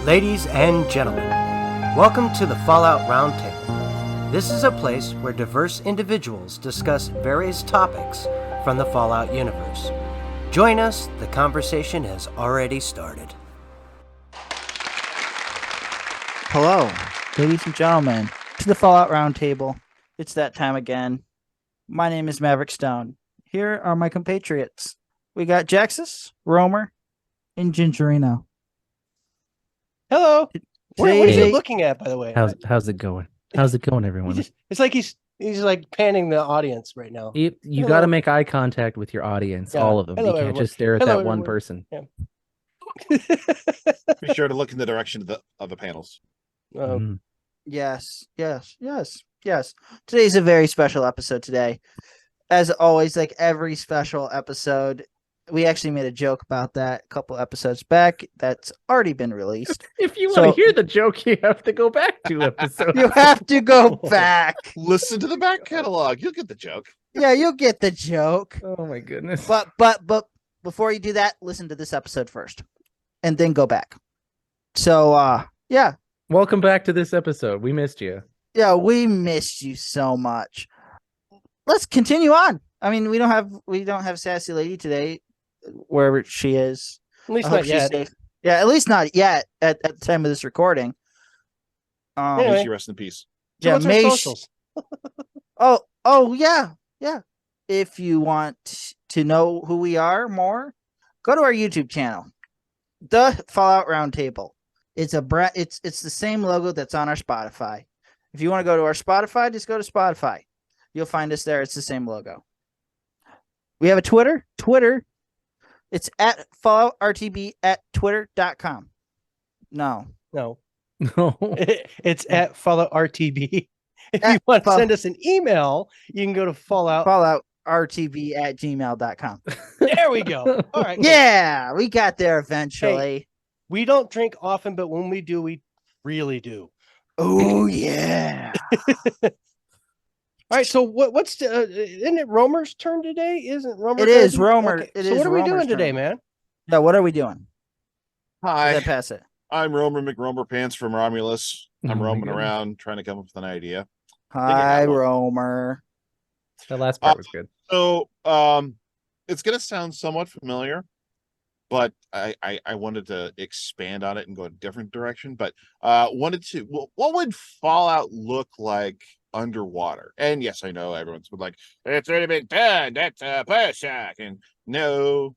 Ladies and gentlemen, welcome to the Fallout Roundtable. This is a place where diverse individuals discuss various topics from the Fallout universe. Join us, the conversation has already started. Hello, ladies and gentlemen, to the Fallout Roundtable. It's that time again. My name is Maverick Stone. Here are my compatriots. We got Jaxus, Romer, and Gingerino. Hello. What are Today- you looking at, by the way? How's it going? How's it going, everyone? It's like he's like panning the audience right now. You Hello. got to make eye contact with your audience, Yeah. all of them. Hello, You can't everyone. just stare at Hello, that one everyone. person. Be sure to look in the direction of the panels. Mhm. Yes. Today's a very special episode today. As always, like every special episode, we actually made a joke about that a couple episodes back. That's already been released. If you So- want to hear the joke, you have to go back to episode. You have to go back. Listen to the back catalog. You'll get the joke. Yeah, you'll get the joke. Oh my goodness! But before you do that, listen to this episode first, and then go back. So yeah, Welcome back to this episode. We missed you. we missed you so much. Let's continue on. I mean, we don't have Sassy Lady today, wherever she is. At least I hope not she's yet. safe. Yeah, at least not yet at the time of this recording. Anyway. May she rest in peace. So Yeah, what's our May sh- socials? Oh yeah. If you want to know who we are more, go to our YouTube channel, the Fallout Roundtable. It's it's the same logo that's on our Spotify. If you want to go to our Spotify, just go to Spotify. You'll find us there. It's the same logo. We have a Twitter. It's at FalloutRTB at twitter.com. No. No, No. it's at Fallout RTB. If At you want to Fall- send us an email, you can go to Fallout. FalloutRTB at gmail.com. There we go. All right. Yeah, we got there eventually. We don't drink often, but when we do, we really do. Oh yeah. All right. So what's isn't it Romer's turn today? Isn't Romer? It is turn? Romer. Okay, It so is what are we Romer's doing today, turn. man? Yeah, what are we doing? Hi, Did I pass it? I'm Romer McRomer Pants from Romulus. Oh I'm my roaming goodness. around trying to come up with an idea. Hi, one. Romer. The last part was good. So, it's gonna sound somewhat familiar, but I wanted to expand on it and go a different direction. But wanted to. Well, what would Fallout look like underwater? And yes, I know everyone's like, it's already been done. That's a Bioshock. And no,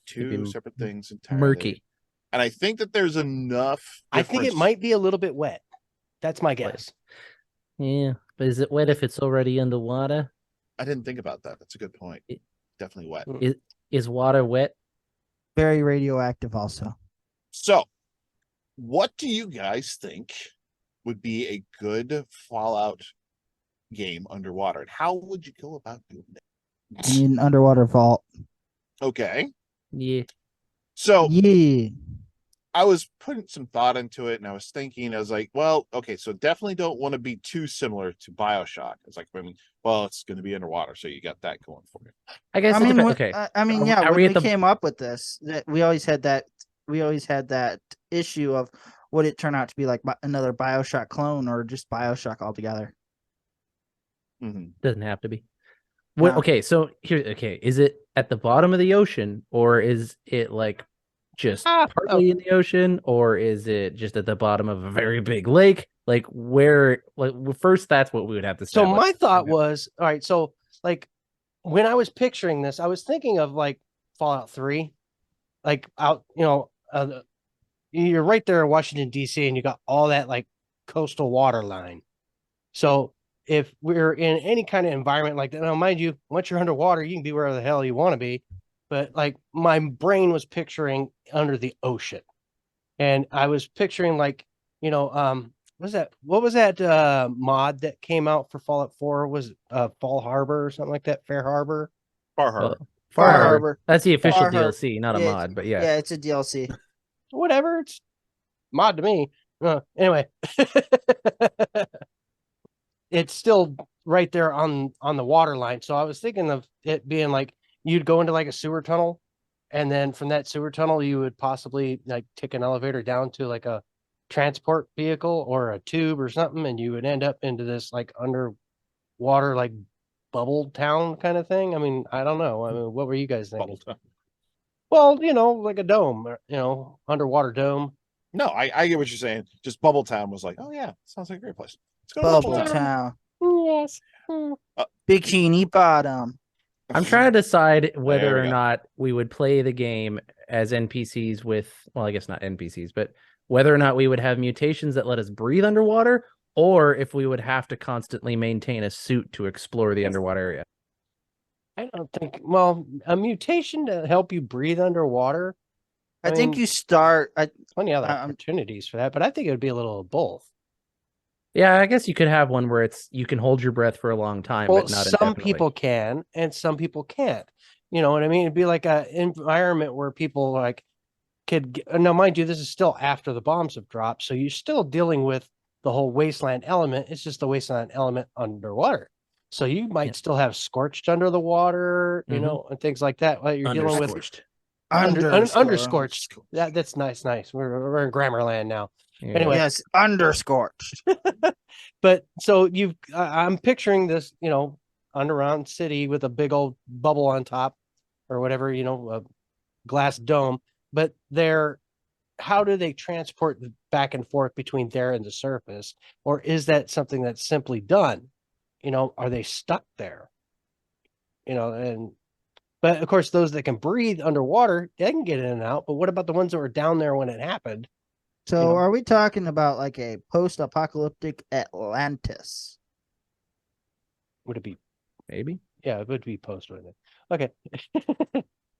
two be separate things entirely. Murky. And I think that there's enough. I think it difference- might be a little bit wet. That's my guess. Yeah, but is it wet if it's already underwater? I didn't think about that. That's a good point. It- Definitely wet. Is water wet? Very radioactive also. So, what do you guys think would be a good Fallout game underwater? And how would you go about doing it? I need an underwater vault. Okay. Yeah. So, Yeah. I was putting some thought into it and I was thinking, I was like, well, okay, so definitely don't want to be too similar to Bioshock. It's like, well, it's going to be underwater, so you got that going for you. I guess. I mean, okay. yeah, Are when we we at the- came up with this, that we always had that issue of would it turn out to be like another BioShock clone or just BioShock altogether? Mhm. Doesn't have to be. What? No. Okay, so here. Okay, is it at the bottom of the ocean, or is it like just partly in the ocean, or is it just at the bottom of a very big lake? Like where? Like first, that's what we would have to. So establish. my thought Okay. was, all right, so like when I was picturing this, I was thinking of like Fallout 3, like out, you're right there in Washington, D.C., and you got all that like coastal water line. So if we're in any kind of environment like that, now mind you, once you're underwater, you can be wherever the hell you want to be. But like my brain was picturing under the ocean. And I was picturing like, what was that mod that came out for Fallout 4? Was it Fall Harbor or something like that? Fair Harbor? Far Harbor. Far Harbor. Harbor. That's the official Far Harbor. DLC, not a Yeah, mod, but yeah. Yeah, it's a DLC. Whatever. It's mod to me. Anyway. It's still right there on the water line. So I was thinking of it being like you'd go into like a sewer tunnel and then from that sewer tunnel, you would possibly like take an elevator down to like a transport vehicle or a tube or something, and you would end up into this like underwater like bubble town kind of thing. I mean, I don't know. I mean, what were you guys thinking? Well, like a dome, underwater dome. No, I get what you're saying. Just Bubble Town was like, oh yeah, sounds like a great place. Let's go to Bubble Town. Yes. Bikini Bottom. I'm trying to decide whether There we or go. not we would play the game as NPCs with, well, I guess not NPCs, but whether or not we would have mutations that let us breathe underwater, or if we would have to constantly maintain a suit to explore the underwater area. I don't think. Well, a mutation to help you breathe underwater. I think mean, you start. plenty other I'm- opportunities for that, but I think it would be a little of both. Yeah, I guess you could have one where you can hold your breath for a long time, Well, but not some indefinitely. people can, and some people can't. You know what I mean? It'd be like an environment where people like could. Now, mind you, this is still after the bombs have dropped, so you're still dealing with the whole wasteland element. It's just the wasteland element underwater. So you might still have scorched under the water, and things like that. Like you're dealing with underscorched. That's nice. We're in grammar land now. Yeah. Anyway. Yes, underscorched. But so I'm picturing this, underground city with a big old bubble on top or whatever, a glass dome. But how do they transport back and forth between there and the surface? Or is that something that's simply done? Are they stuck there? But of course, those that can breathe underwater, they can get in and out. But what about the ones that were down there when it happened? So are we talking about like a post-apocalyptic Atlantis? Would it be? Maybe. Yeah, it would be post, wouldn't it? Okay.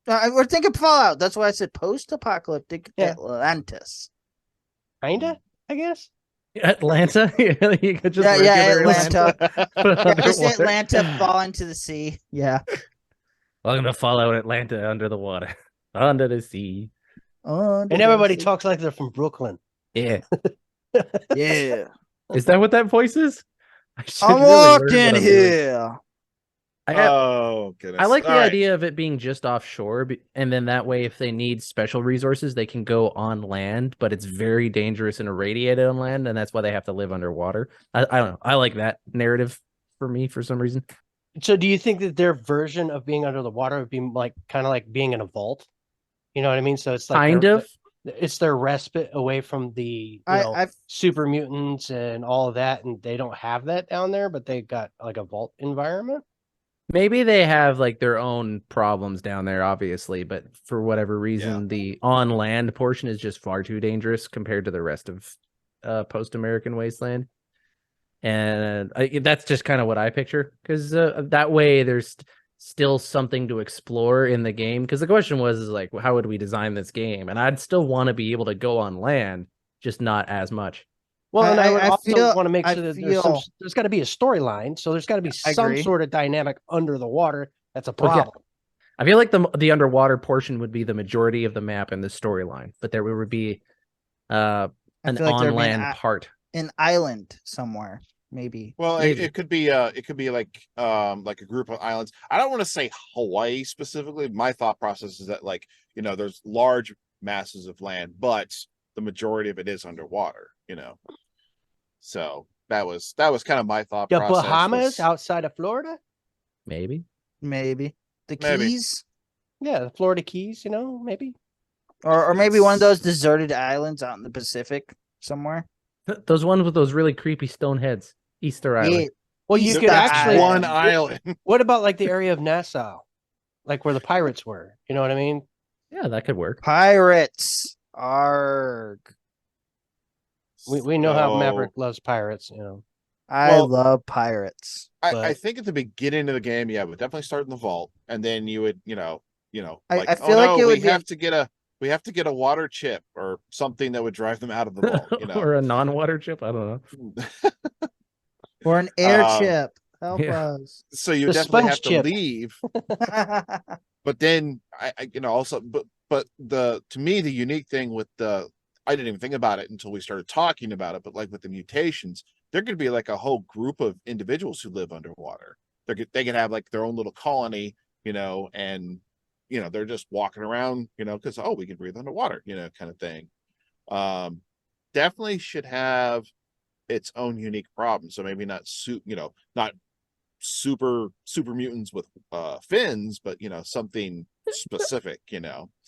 We're thinking Fallout. That's why I said post-apocalyptic Atlantis. Kinda, I guess. Atlanta? You could just Atlanta. Just underwater. Atlanta fall into the sea. Yeah. Welcome to Fallout Atlanta under the water. Under the sea. And everybody talks like they're from Brooklyn. Yeah. Yeah. Is that what that voice is? I walked in here. Oh goodness! I like the All right. idea of it being just offshore, and then that way, if they need special resources, they can go on land. But it's very dangerous and irradiated on land, and that's why they have to live underwater. I don't know. I like that narrative for me for some reason. So, do you think that their version of being under the water would be like kind of like being in a vault? You know what I mean? So it's like it's their respite away from the super mutants and all of that, and they don't have that down there, but they got like a vault environment. Maybe they have like their own problems down there, obviously, but for whatever reason, the on land portion is just far too dangerous compared to the rest of post-American wasteland. And that's just kind of what I picture, because that way there's still something to explore in the game. Because the question was like, how would we design this game? And I'd still want to be able to go on land, just not as much. Well, and I would also want to make sure that there's got to be a storyline. So there's got to be some sort of dynamic under the water. That's a problem. I feel like the underwater portion would be the majority of the map and the storyline, but there would be an on-land part. An island somewhere, maybe. Well, it could be like a group of islands. I don't want to say Hawaii specifically. My thought process is that there's large masses of land, but the majority of it is underwater. So that was kind of my thought process. The Bahamas outside of Florida? Maybe. The Keys? Yeah, the Florida Keys, maybe. Or maybe one of those deserted islands out in the Pacific somewhere. Those ones with those really creepy stone heads. Easter Island. Yeah. Well, you could actually one island. What about like the area of Nassau? Like where the pirates were. You know what I mean? Yeah, that could work. Pirates. Arg. We know how Maverick loves pirates, I love pirates. I think at the beginning of the game, we definitely start in the vault, and then you would, I feel like it would we have to get a water chip or something that would drive them out of the vault, or a non-water chip. I don't know. Or an air chip. Help us. So you definitely have to leave. But then but to me, the unique thing with I didn't even think about it until we started talking about it, but like with the mutations, there could be like a whole group of individuals who live underwater. They could have like their own little colony, and they're just walking around, because we can breathe underwater, kind of thing. Definitely should have its own unique problem. So maybe not not super mutants with fins, but something specific.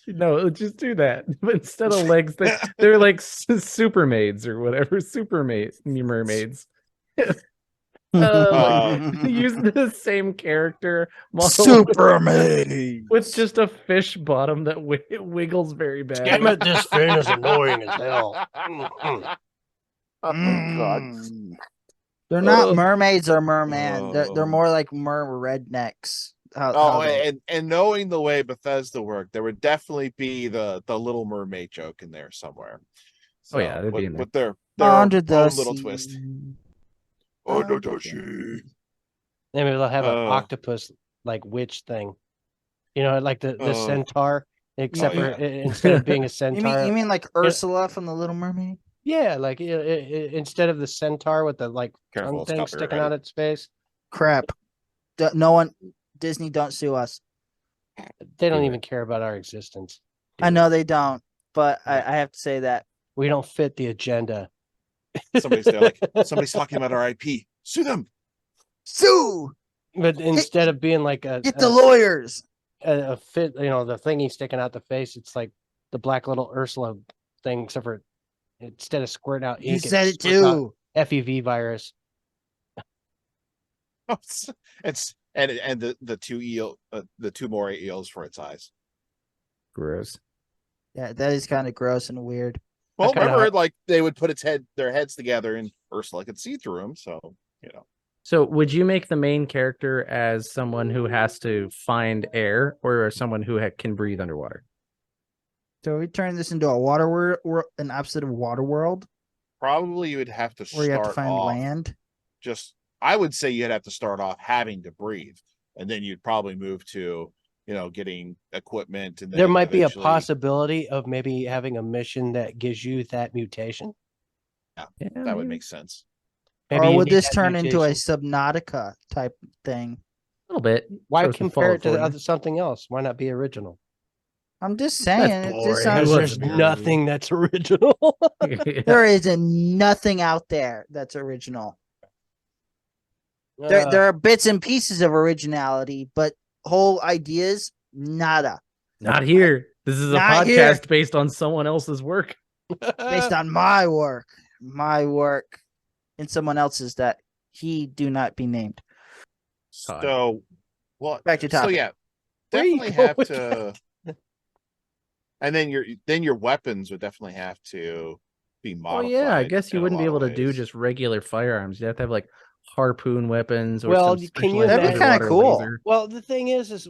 No, just do that. But instead of legs, they're like super maids or whatever. Mermaids. Use the same character model Superman with just a fish bottom that wiggles very bad. Damn it, this fin is annoying as hell. God. They're not mermaids or merman. They're more like rednecks. And knowing the way Bethesda worked, there would definitely be the Little Mermaid joke in there somewhere. So, yeah, that'd be in there. with their Under own the little sea. twist. Under the sea. Maybe they'll have an octopus like witch thing. Like the centaur, except for instead of being a centaur. You mean like Ursula from the Little Mermaid? Yeah, like instead of the centaur with the tongue thing sticking out its face. Crap. No one, Disney, don't sue us. They don't even care about our existence. I know they don't, but I have to say that. We don't fit the agenda. Somebody's there somebody's talking about our IP. Sue them. Sue! But instead of being like get the lawyers. A fit, the thingy sticking out the face, it's like the black little Ursula thing, except for instead of squirting out ink, You said it too. FEV virus. It's and the two moray eels for its eyes. Gross. Yeah, that is kind of gross and weird. Well, remember, they would put their heads together, and Ursula could see through them. So So, would you make the main character as someone who has to find air, or someone who can breathe underwater? So we turn this into a water world, an opposite of water world. Probably you would have to where you have to start find off land. I would say you'd have to start off having to breathe, and then you'd probably move to getting equipment, and then there might be a possibility of maybe having a mission that gives you that mutation. Yeah, that would make sense. Maybe or would this turn into a Subnautica type thing? A little bit. Why compare it to something else? Why not be original? I'm just saying. There's nothing that's original. There isn't nothing out there that's original. There are bits and pieces of originality, but whole ideas, nada. Not here. This is a podcast based on someone else's work. Based on my work. And someone else's that he do not be named. So, back to topic. So yeah, definitely have to. And then your weapons would definitely have to be modified. Oh yeah, I guess you wouldn't be able to do just regular firearms. You have to have like harpoon weapons. Or can you? That'd be kind of cool. Laser. Well, the thing is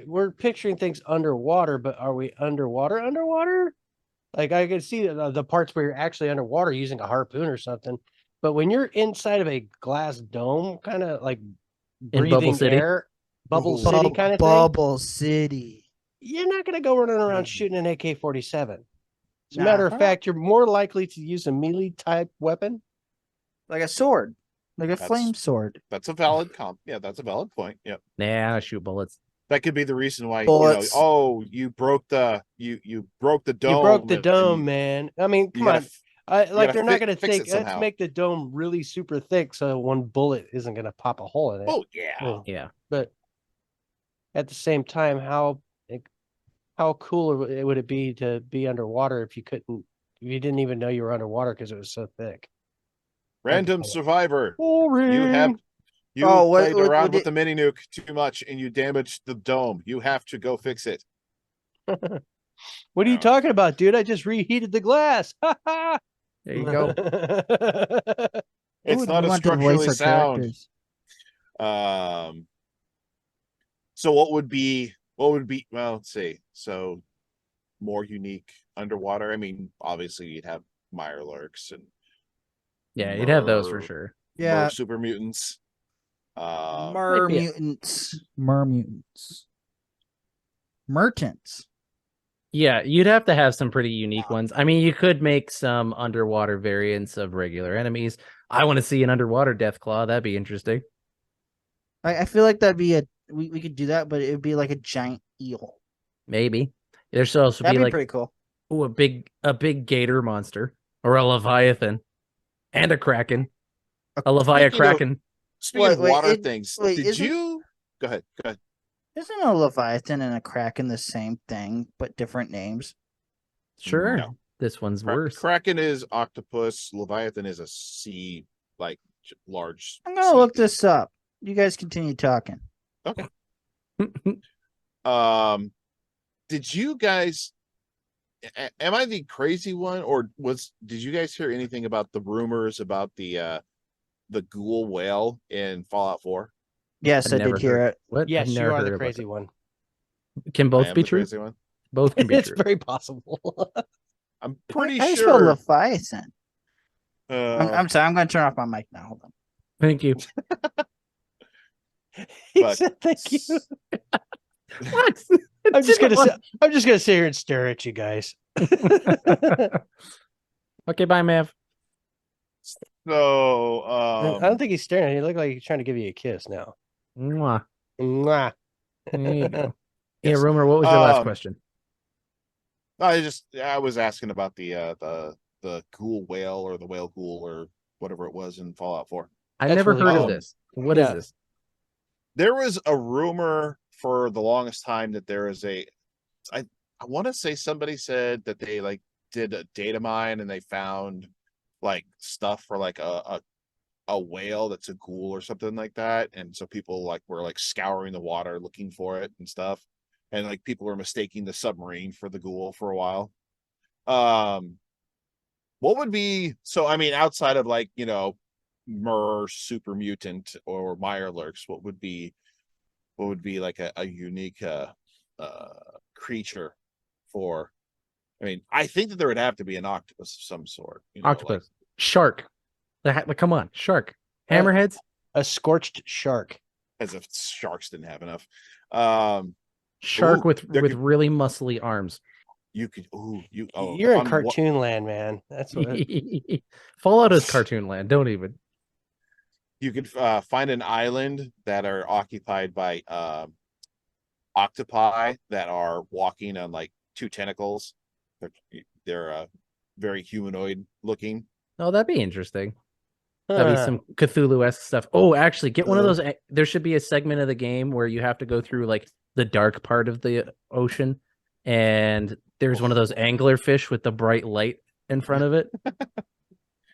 we're picturing things underwater, but are we underwater? Like I can see the parts where you're actually underwater using a harpoon or something. But when you're inside of a glass dome, kind of like breathing air, Bubble City kind of thing. Bubble City. You're not going to go running around shooting an AK-47. As a matter of fact, you're more likely to use a melee type weapon, like a sword, like a flame sword. That's a valid that's a valid point. Yep. Nah, shoot bullets. That could be the reason why you broke the dome. You broke the dome, man. I mean, come on. They're not going to think, let's make the dome really super thick so one bullet isn't going to pop a hole in it. Oh, yeah. Yeah. But at the same time, how cool would it be to be underwater if you didn't even know you were underwater because it was so thick? Random survivor. Boring. You played around with the mini nuke too much and you damaged the dome. You have to go fix it. What are you talking about, dude? I just reheated the glass. There you go. It's not a structurally sound. So what would be well, let's see. So more unique underwater. I mean, obviously you'd have Mirelurks and you'd have those for sure. Yeah. Super mutants. Mermutants. Mertents. Yeah, you'd have to have some pretty unique ones. I mean, you could make some underwater variants of regular enemies. I want to see an underwater Deathclaw. That'd be interesting. I feel like that'd be we could do that, but it would be like a giant eel. Maybe there should also That'd be be like pretty cool. a big gator monster or a leviathan and a kraken. A leviathan. Speaking of water wait, things, wait, did you go ahead? Go ahead. Isn't a leviathan and a kraken the same thing but different names? Sure. No. This one's worse. Kraken is octopus. Leviathan is a sea, like large. I'm gonna sea look beast. this up. You guys continue talking. Okay. Did you guys? Am I the crazy one, or did you guys hear anything about the rumors about the ghoul whale in Fallout 4? Yes, I did hear it. What? Yes, I've you never are heard the about crazy that. one. Can I both am be the true? crazy one. Both can be It's true. very possible. I'm pretty How do you spell sure. leviathan? I'm sorry. I'm gonna turn off my mic now. Hold on. Thank you. He But- said thank you. What? I'm just gonna sit here and stare at you guys. Okay, bye, Mav. So, I don't think he's staring. He looked like he's trying to give you a kiss now. Mwah. Mwah. There you go. Yeah, Yes. Rumor, what was your last question? I was asking about the ghoul whale or the whale ghoul or whatever it was in Fallout 4. I That's never really heard of cool. this. What is Yeah. this? There was a rumor for the longest time that there is I want to say somebody said that they like did a data mine and they found like stuff for like a whale that's a ghoul or something like that, and so people like were like scouring the water looking for it and stuff, and like people were mistaking the submarine for the ghoul for a while. What would be, so I mean, outside of like, Myrrh, super mutant, or Mirelurks, what would be like a unique creature for, I mean, I think that there would have to be an octopus of some sort. Octopus. Shark. Come on, shark. Hammerheads. A scorched shark. As if sharks didn't have enough. Shark ooh, with there could- really muscly arms. You could, You're in on cartoon land, man. That's what. Fallout is cartoon land. Don't even. You could find an island that are occupied by octopi that are walking on like two tentacles. They're very humanoid looking. Oh, that'd be interesting. That'd be some Cthulhu-esque stuff. Oh, actually, get one of those. There should be a segment of the game where you have to go through like the dark part of the ocean, and there's one of those anglerfish with the bright light in front of it.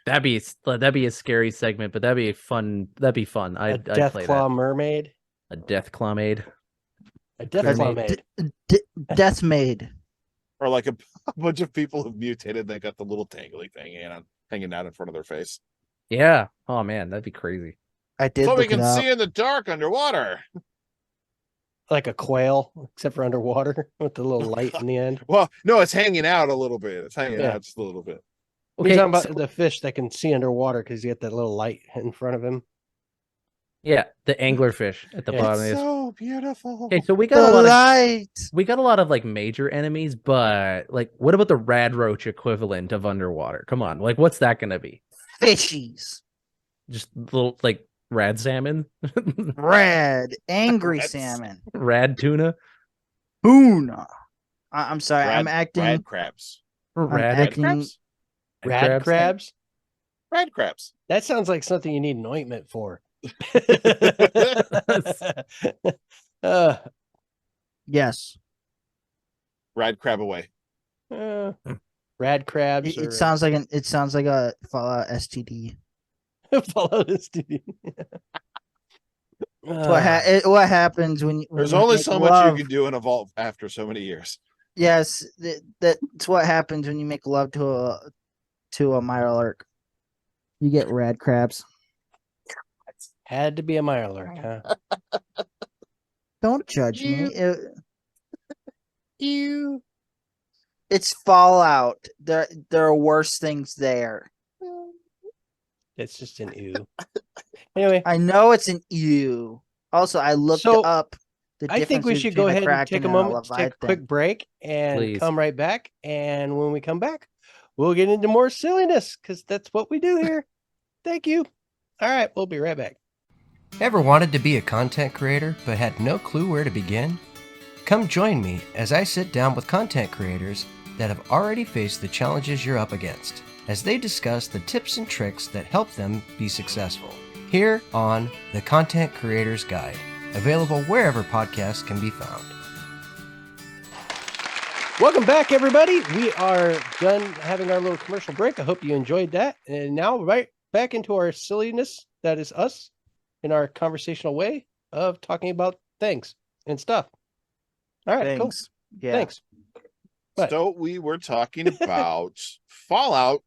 That'd be a scary segment, but that'd be fun. That'd be fun. I'd play Deathclaw that. mermaid. A Deathclaw maid. A Deathclaw maid. Death Maid. Or like a bunch of people have mutated. They got the little tangly thing hanging out in front of their face. Yeah. Oh man, that'd be crazy. I did So we look it can up. see in the dark underwater. Like a quail, except for underwater with the little light in the end. Well, no, it's hanging out a little bit. It's hanging Yeah. out just a little bit. We're talking about so- the fish that can see underwater because you get that little light in front of him. yeah, the anglerfish at the Yeah. bottom. It's Is so beautiful. okay. So we got The a lot of light. like major enemies, but like, what about the rad roach equivalent of underwater? Come on, like, what's that gonna be? Fishies. Just little like rad salmon, Red. Angry That's- salmon. rad tuna, Tuna. I'm sorry. I'm acting. Rad crabs. rad acting- Crabs? Rad crabs. Rad crabs. That sounds like something you need an ointment for. Yes. Rad crab away. Rad crabs. It sounds like a Fallout STD. Follow this dude. What happens when There's you only make so much love? you can do in a vault after so many years. Yes, that's what happens when you make love to a Mirelurk. You get rad crabs. Had to be a Mirelurk, huh? Don't judge me. You. It's Fallout. There are worse things there. It's just an ew. Anyway, I know it's an ew. Also, I looked So, up the I think we difference should go between ahead and take a Kraken moment to take a Leviathan. quick break and Please. come right back. And when we come back, we'll get into more silliness because that's what we do here. Thank you. All right, we'll be right back. Ever wanted to be a content creator but had no clue where to begin? Come join me as I sit down with content creators that have already faced the challenges you're up against, as they discuss the tips and tricks that help them be successful. Here on The Content Creator's Guide, available wherever podcasts can be found. Welcome back, everybody. We are done having our little commercial break. I hope you enjoyed that. And now right back into our silliness, that is us, in our conversational way of talking about things and stuff. All right, Thanks. cool. Yeah. Thanks. What? So we were talking about Fallout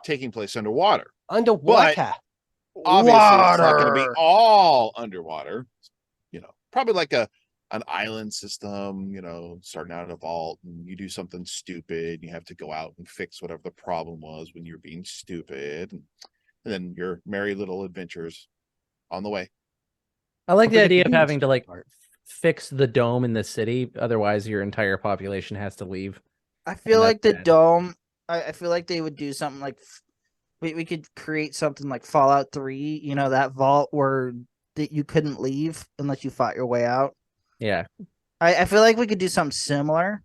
taking place underwater. Underwater. Obviously, it's not going to be Water. all underwater. Probably like an island system, starting out in a vault, and you do something stupid. You have to go out and fix whatever the problem was when you're being stupid. And then your merry little adventures on the way. I like the Okay, idea of the having to like part. fix the dome in the city. Otherwise, your entire population has to leave. I feel And like the that's bad. dome. I feel like they would do something like we could create something like Fallout 3. You know, that vault where that you couldn't leave unless you fought your way out. Yeah. I feel like we could do something similar,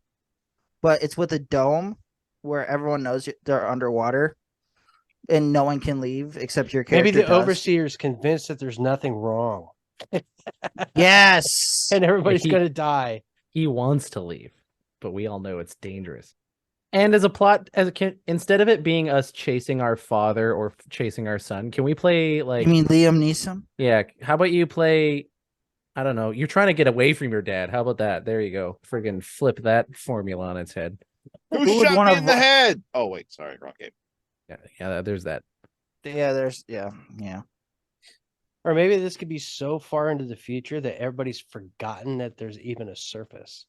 but it's with a dome where everyone knows they're underwater and no one can leave except your character. Maybe the does. overseer's convinced that there's nothing wrong Yes. and everybody's He- going to die. He wants to leave, but we all know it's dangerous. And as a plot, instead of it being us chasing our father or chasing our son, can we play like? You mean Liam Neeson? Yeah. How about you play? I don't know. You're trying to get away from your dad. How about that? There you go. Friggin' flip that formula on its head. Who Who would shot wanna me in the vo- head? Oh, wait, sorry, wrong game. Yeah. There's that. Yeah, yeah. Or maybe this could be so far into the future that everybody's forgotten that there's even a surface.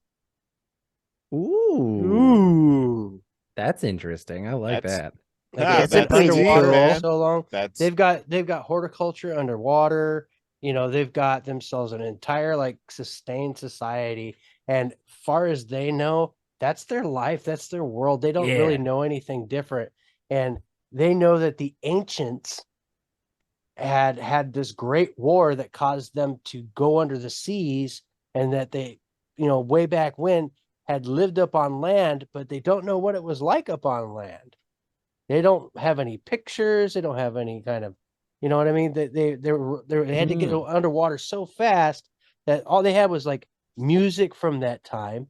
Ooh. That's interesting. I like That's- that. Like Ah, it's that's been pretty underwater cool. for so long. That's They've got horticulture underwater. They've got themselves an entire like sustained society, and far as they know, that's their life, that's their world. They don't really Yeah. know anything different, and they know that the ancients had this great war that caused them to go under the seas, and that they, way back when had lived up on land, but they don't know what it was like up on land. They don't have any pictures. They don't have any kind of, you know what I mean? They had to get underwater so fast that all they had was like music from that time,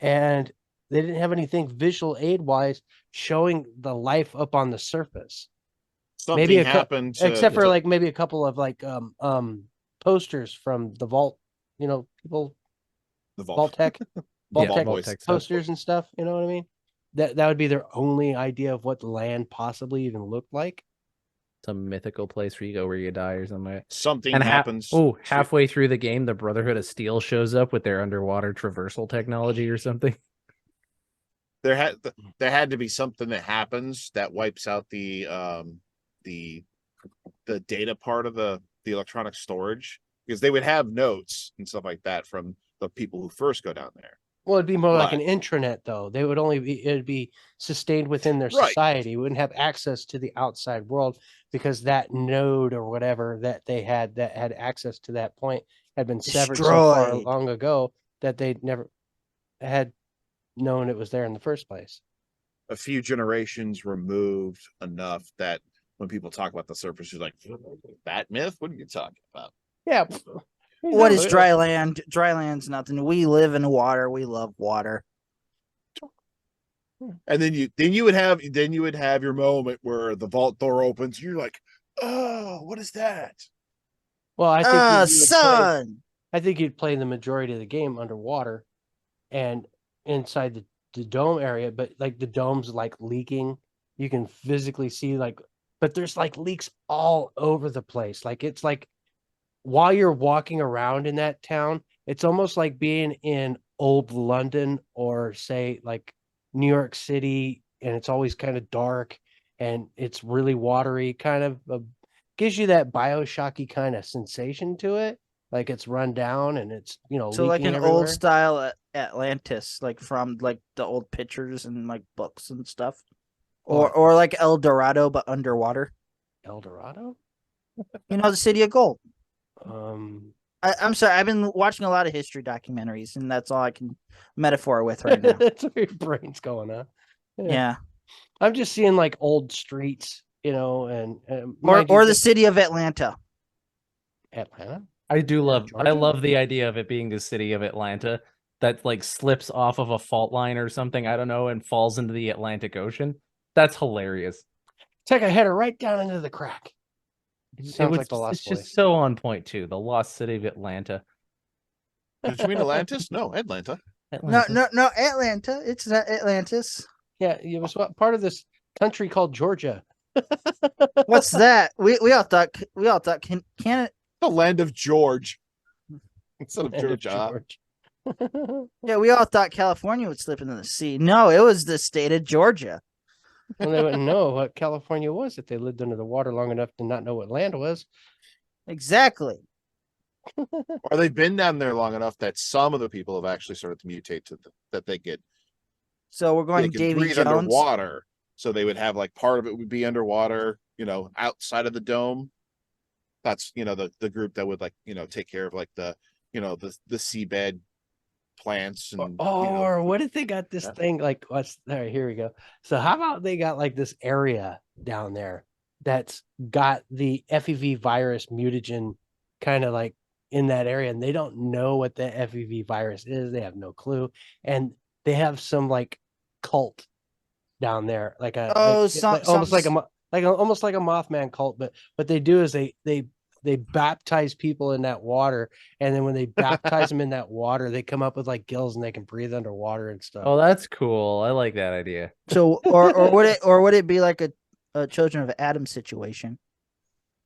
and they didn't have anything visual aid wise showing the life up on the surface. something Maybe happened except for like maybe a couple of like posters from the vault, people the vault tech, vault Vault tech Boys. stuff. posters and stuff. You know what I mean? That would be their only idea of what the land possibly even looked like. Some mythical place where you go where you die or something. something And happens. halfway through the game, the Brotherhood of Steel shows up with their underwater traversal technology or something. There had to be something that happens that wipes out the data part of the electronic storage, because they would have notes and stuff like that from the people who first go down there. Well, it'd be more like an But- intranet, though. They would it'd be sustained within their Right. society. Wouldn't have access to the outside world, because that node or whatever that they had that had access to that point had been severed so far Destroyed. long ago that they never had known it was there in the first place. A few generations removed enough that when people talk about the surface, you're like, that myth? What are you talking about? Yeah. What is dry land? Dry land's nothing. We live in water. We love water. And then you would have your moment where the vault door opens and you're like, oh, what is that? Well, I think Son. you'd play the majority of the game underwater and inside the dome area, but like the dome's like leaking. You can physically see but there's like leaks all over the place. Like it's like while you're walking around in that town, it's almost like being in old London or say like New York City, and it's always kind of dark and it's really watery, kind of gives you that BioShocky kind of sensation to it. Like it's run down and it's, So like leaking an everywhere. old style Atlantis, like from like the old pictures and like books and stuff, or like El Dorado but underwater. El Dorado? You know, the city of gold. I'm sorry. I've been watching a lot of history documentaries, and that's all I can metaphor with right now. That's where your brain's going, huh? Yeah. I'm just seeing like old streets, and Or the city of Atlanta. Atlanta. I do Yeah, love I Georgia? love the idea of it being the city of Atlanta that like slips off of a fault line or something, I don't know, and falls into the Atlantic Ocean. That's hilarious. Take a header right down into the crack. Sounds like the Lost It's Boys. just so on point too. The lost city of Atlanta. Did you mean Atlantis? No, Atlanta. Atlanta. No, Atlanta. It's not Atlantis. Yeah, it was part of this country called Georgia. What's that? We all thought Canada. The land of George instead of Land of Georgia. George. Yeah, we all thought California would slip into the sea. No, it was the state of Georgia. Well, they wouldn't know what California was if they lived under the water long enough to not know what land was. Exactly. Or they've been down there long enough that some of the people have actually started to mutate that they get So we're they going can Davy breathe Jones. underwater. So they would have like part of it would be underwater, outside of the dome. That's the group that would take care of like the the seabed plants and Or what if they got this thing like what's there? Here we go. So how about they got like this area down there that's got the FEV virus mutagen kind of like in that area, and they don't know what the FEV virus is. They have no clue, and they have some like cult down there, like almost like almost like a Mothman cult. But what they do is they baptize people in that water, and then when they baptize them in that water, they come up with like gills and they can breathe underwater and stuff. Oh, that's cool. I like that idea. So, or would it be like a Children of Adam situation?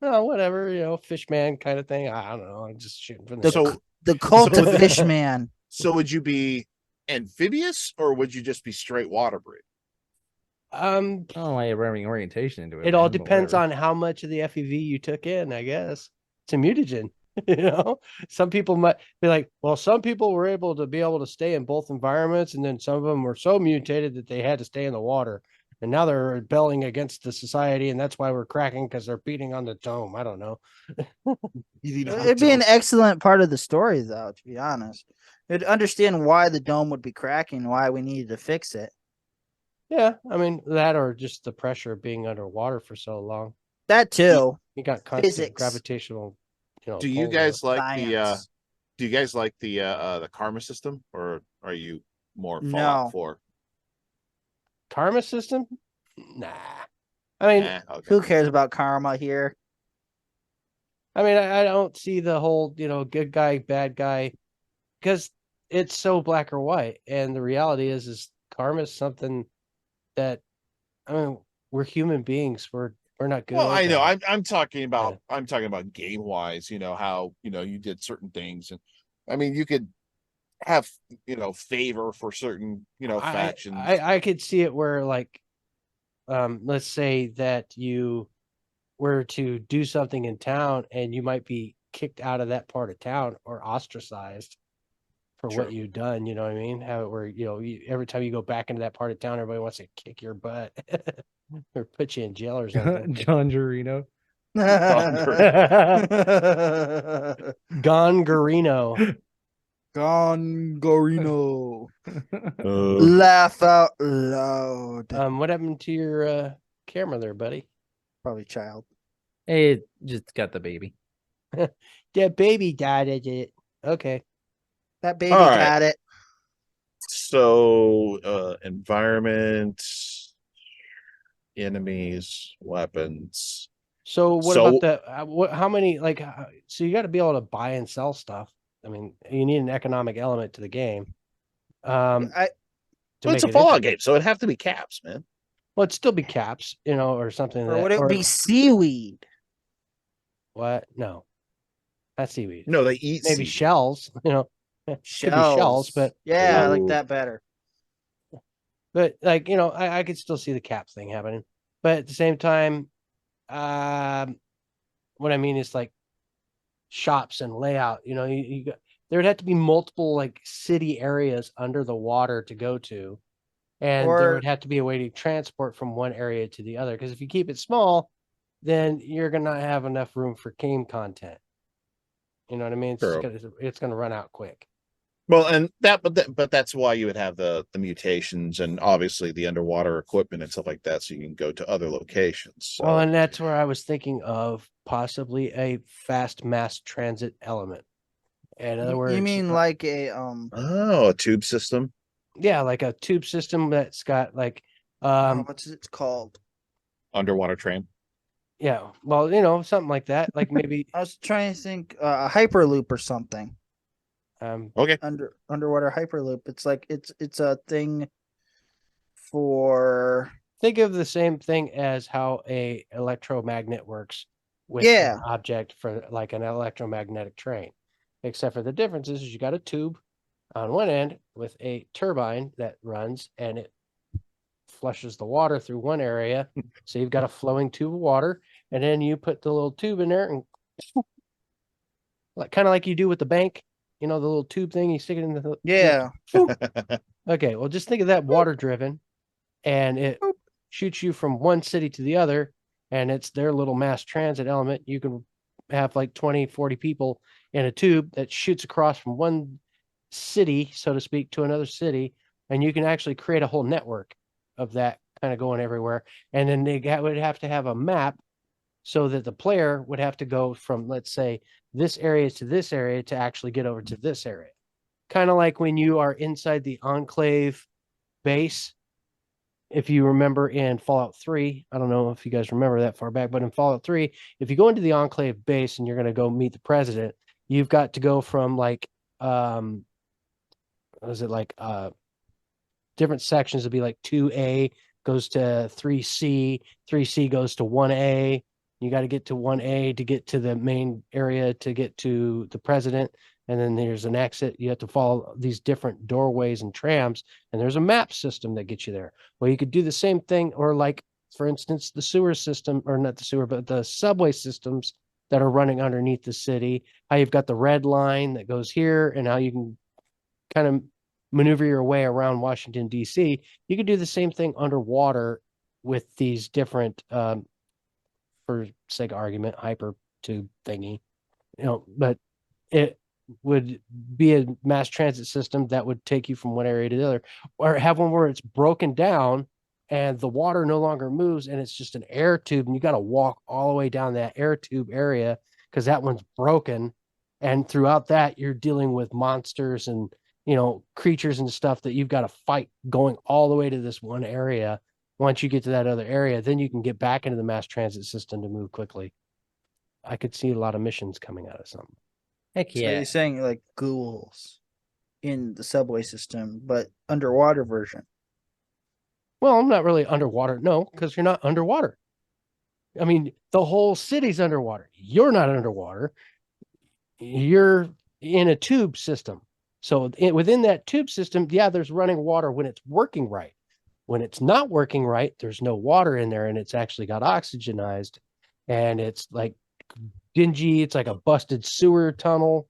Oh, whatever, fish man kind of thing. I don't know. I'm just shooting from the hip. The cult so of Fishman. So would you be amphibious or would you just be straight water breathing? Oh, I having orientation into it. It all depends on how much of the FEV you took in, I guess. It's a mutagen. Some people might be like, well, some people were able to stay in both environments, and then some of them were so mutated that they had to stay in the water, and now they're rebelling against the society, and that's why we're cracking, because they're beating on the dome. I don't know. It'd be an excellent part of the story, though, to be honest. It'd understand why the dome would be cracking, why we needed to fix it. Yeah, I mean that, or just the pressure of being underwater for so long. That too. You got constant Physics. Gravitational. Do you guys like Science. the karma system, or are you more Fallout 4? Karma system? Nah. I mean, okay. Who cares about karma here? I mean, I don't see the whole, good guy, bad guy, because it's so black or white. And the reality is karma is something that, I mean, we're human beings. We're not good. Well, I know. I'm talking about game wise. How you did certain things, and I mean you could have favor for certain factions. I could see it where like, let's say that you were to do something in town and you might be kicked out of that part of town or ostracized for what you've done. You know what I mean? How where every time you go back into that part of town, everybody wants to kick your butt or put you in jail or something. John Gerino. Gongarino. Gongarino. Laugh out loud. What happened to your camera there, buddy? Probably child. Hey, just got the baby. That baby died at it. Okay. That baby got it. So, environment, enemies, weapons. So what about the how many so you got to be able to buy and sell stuff. I mean, you need an economic element to the game. It's a Fallout game, so it'd have to be caps, man. Well, it'd still be caps, or something. Or would it be seaweed? What? No, not seaweed. No, they eat maybe seaweed. Shells. Shells, but yeah, I like that better. But I could still see the caps thing happening. But at the same time, what I mean is like shops and layout. You got, there would have to be multiple like city areas under the water to go to, and there would have to be a way to transport from one area to the other. Because if you keep it small, then you're gonna have enough room for game content. You know what I mean? True. It's gonna run out quick. Well, and but that's why you would have the mutations and obviously the underwater equipment and stuff like that, so you can go to other locations. So. Well, and that's where I was thinking of possibly a fast mass transit element. In other words, You mean like a a tube system? yeah, like a tube system that's got like what's it called? Underwater train. yeah, well, something like that. Like maybe I was trying to think a hyperloop or something. Okay. Underwater hyperloop. It's like it's a thing for think of the same thing as how a electromagnet works with Yeah. an object for like an electromagnetic train. Except for the difference is you got a tube on one end with a turbine that runs and it flushes the water through one area. So you've got a flowing tube of water, and then you put the little tube in there and like kind of like you do with the bank, the little tube thing, you stick it in the Yeah. Okay, well just think of that water driven and it shoots you from one city to the other, and it's their little mass transit element. You can have like 20, 40 people in a tube that shoots across from one city, so to speak, to another city, and you can actually create a whole network of that kind of going everywhere. And then they would have to have a map so that the player would have to go from, let's say, this area to this area to actually get over to this area. Kind of like when you are inside the Enclave base. If you remember in Fallout 3, I don't know if you guys remember that far back, but in Fallout 3, if you go into the Enclave base and you're going to go meet the president, you've got to go from like, different sections would be like 2A goes to 3C, 3C goes to 1A. You got to get to 1A to get to the main area to get to the president. And then there's an exit. You have to follow these different doorways and trams, and there's a map system that gets you there. Well, you could do the same thing, or like, for instance, the sewer system, or not the sewer, but the subway systems that are running underneath the city. How you've got the red line that goes here, and how you can kind of maneuver your way around Washington, D.C. You could do the same thing underwater with these different, for sake of argument, hyper tube thingy, but it would be a mass transit system that would take you from one area to the other, or have one where it's broken down and the water no longer moves and it's just an air tube and you got to walk all the way down that air tube area because that one's broken. And throughout that, you're dealing with monsters and, creatures and stuff that you've got to fight going all the way to this one area. Once you get to that other area, then you can get back into the mass transit system to move quickly. I could see a lot of missions coming out of something. Heck So yeah. you're saying like ghouls in the subway system, but underwater version. Well, I'm not really underwater. No, because you're not underwater. I mean, the whole city's underwater. You're not underwater. You're in a tube system. So within that tube system, yeah, there's running water when it's working right. When it's not working right, there's no water in there and it's actually got oxygenized and it's like dingy. It's like a busted sewer tunnel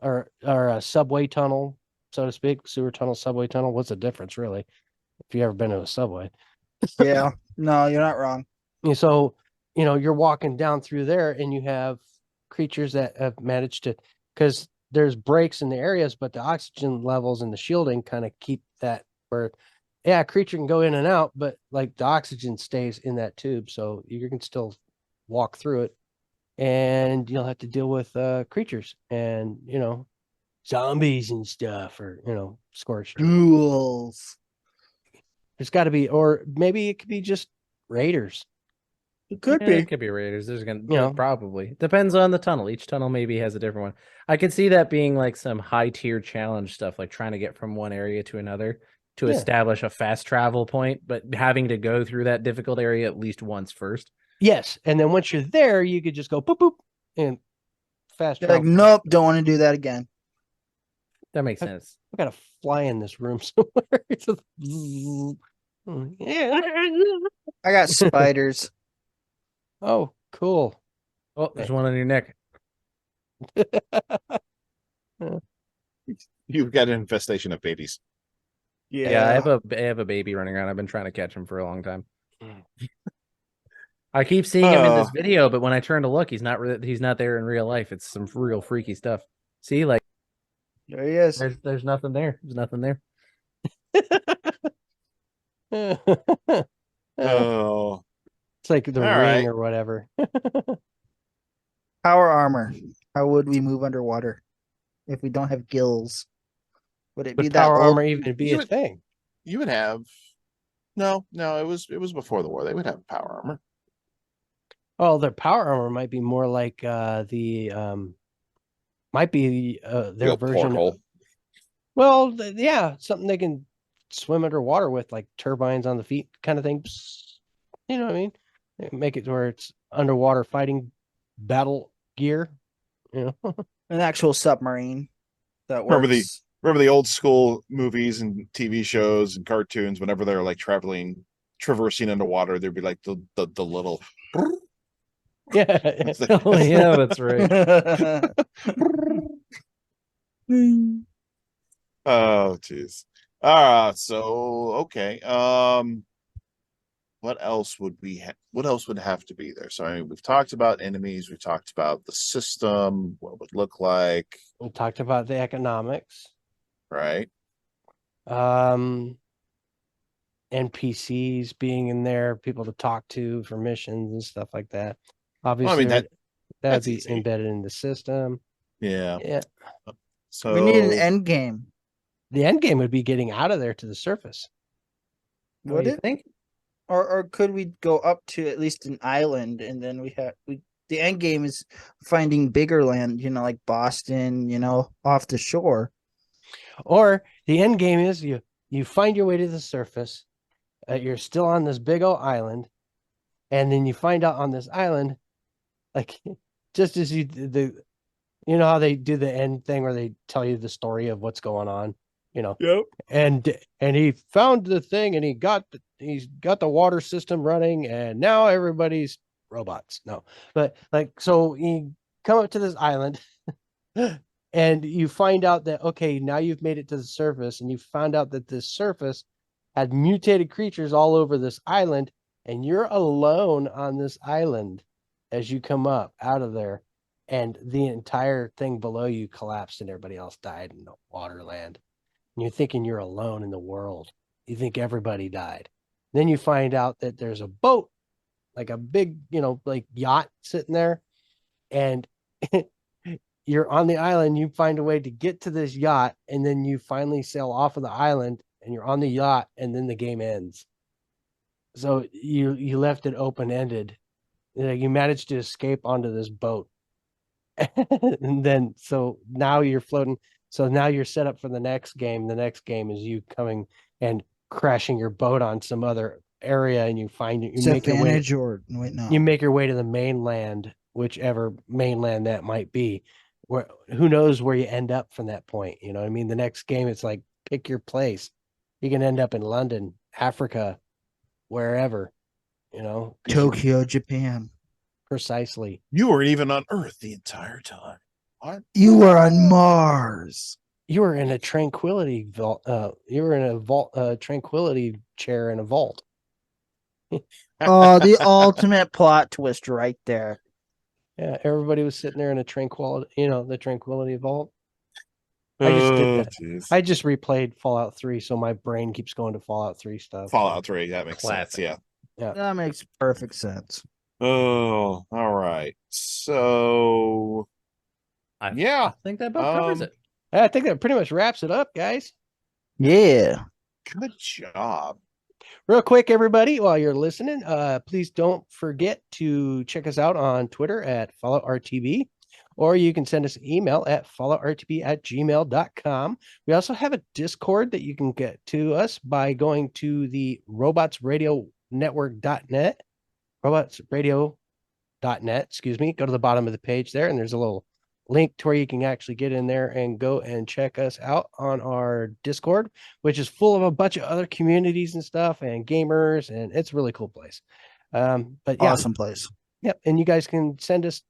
or a subway tunnel, so to speak. Sewer tunnel, subway tunnel. What's the difference, really? If you ever been to a subway. Yeah. No, you're not wrong. And so, you're walking down through there and you have creatures that have managed to, because there's breaks in the areas, but the oxygen levels and the shielding kind of keep that where, yeah, a creature can go in and out, but like the oxygen stays in that tube. So you can still walk through it and you'll have to deal with creatures and, zombies and stuff or, scorched. Ghouls. There's got to be, or maybe it could be just raiders. It could Yeah, be. it could be raiders. There's gonna probably depends on the tunnel. Each tunnel maybe has a different one. I could see that being like some high tier challenge stuff, like trying to get from one area to another to establish a fast travel point, but having to go through that difficult area at least once first. Yes, and then once you're there, you could just go boop boop and fast You're travel. like, nope, don't want to do that again. That makes sense. I gotta fly in this room somewhere. It's just, yeah. I got spiders. Oh, cool. Oh, there's one on your neck. You've got an infestation of babies. Yeah, I have a baby running around. I've been trying to catch him for a long time. I keep seeing him in this video, but when I turn to look, he's not there in real life. It's some real freaky stuff. See, like There he is. there's nothing there. There's nothing there. Oh, It's like the All ring right. or whatever. Power armor. How would we move underwater if we don't have gills? Would it be Would that power old? armor even be You a would- thing? You would have no. It was before the war. They would have power armor. Oh, their power armor might be more like might be their Real version. porthole. Well, yeah, something they can swim underwater with, like turbines on the feet, kind of thing. You know what I mean? They make it where it's underwater fighting battle gear. You know, An actual submarine that Remember works. Remember the old school movies and TV shows and cartoons. Whenever they're like traversing underwater, there'd be like the little. yeah. Oh yeah, that's right. Oh, jeez. So okay. What else would what else would have to be there? So I mean, we've talked about enemies, we've talked about the system, what it would look like, We talked about the economics. right? NPCs being in there, people to talk to for missions and stuff like that. Well, Obviously, I mean that'd that's be easy. embedded in the system. Yeah. Yeah. So We need an end game. The end game would be getting out of there to the surface. What Would do you it? think? Or could we go up to at least an island and then the end game is finding bigger land, like Boston, off the shore. Or the end game is you find your way to the surface. You're still on this big old island, and then you find out on this island, like just as you know how they do the end thing where they tell you the story of what's going on, Yep. and he found the thing and he's got the water system running and now everybody's robots. No, but like, so you come up to this island and you find out that, okay, now you've made it to the surface and you found out that this surface had mutated creatures all over this island and you're alone on this island as you come up out of there, and the entire thing below you collapsed and everybody else died in the waterland. And you're thinking you're alone in the world. You think everybody died. Then you find out that there's a boat, like a big, like yacht sitting there, and you're on the island. You find a way to get to this yacht, and then you finally sail off of the island, and you're on the yacht, and then the game ends. So you left it open ended. You managed to escape onto this boat, and then so now you're floating. So now you're set up for the next game. The next game is you coming and crashing your boat on some other area, and you make your way. Wait, no. You make your way to the mainland, whichever mainland that might be. Where who knows where you end up from that point? You know what I mean? The next game, it's like pick your place. You can end up in London, Africa, wherever. 'cause Tokyo, Japan. precisely. You weren't even on Earth the entire time. What? You were on Mars. You were in a tranquility vault. You were in a vault, tranquility chair in a vault. Oh, the ultimate plot twist right there. Yeah, everybody was sitting there in a tranquility, the tranquility vault. I just did that. Geez. I just replayed Fallout 3, so my brain keeps going to Fallout 3 stuff. Fallout 3, that makes Classic. sense. Yeah. That makes perfect sense. Oh, all right. So yeah. I think that about covers it. I think that pretty much wraps it up, guys. Yeah. Good job. Real quick, everybody, while you're listening, please don't forget to check us out on Twitter at FalloutRTB, or you can send us an email at followrtb@gmail.com. We also have a Discord that you can get to us by going to the robotsradionetwork.net, robotsradio.net, excuse me. Go to the bottom of the page there, and there's a little link to where you can actually get in there and go and check us out on our Discord, which is full of a bunch of other communities and stuff and gamers, and it's a really cool place. But yeah, Awesome place. yep. And you guys can send us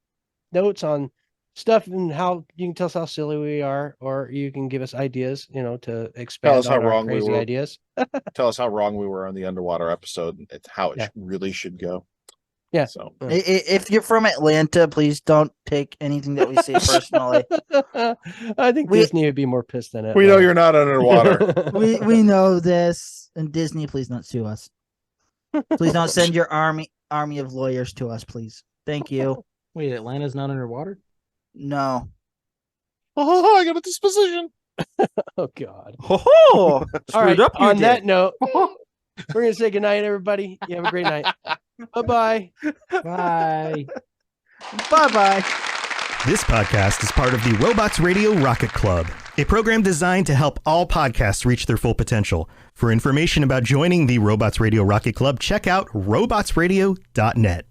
notes on stuff and how you can tell us how silly we are, or you can give us ideas, to expand Tell us how on our wrong we crazy were. ideas. Tell us how wrong we were on the underwater episode and how it Yeah. really should go. Yeah. So If you're from Atlanta, please don't take anything that we say personally. I think We- Disney would be more pissed than it. we know you're not underwater. We know this, and Disney, please don't sue us. Please don't send your army of lawyers to us, please. Thank you. Wait, Atlanta's not underwater? No. Oh, I got a disposition. Oh God. Oh, All right. On that note, we're gonna say goodnight, everybody. You have a great night. Bye-bye. Bye. Bye-bye. This podcast is part of the Robots Radio Rocket Club, a program designed to help all podcasts reach their full potential. For information about joining the Robots Radio Rocket Club, check out robotsradio.net.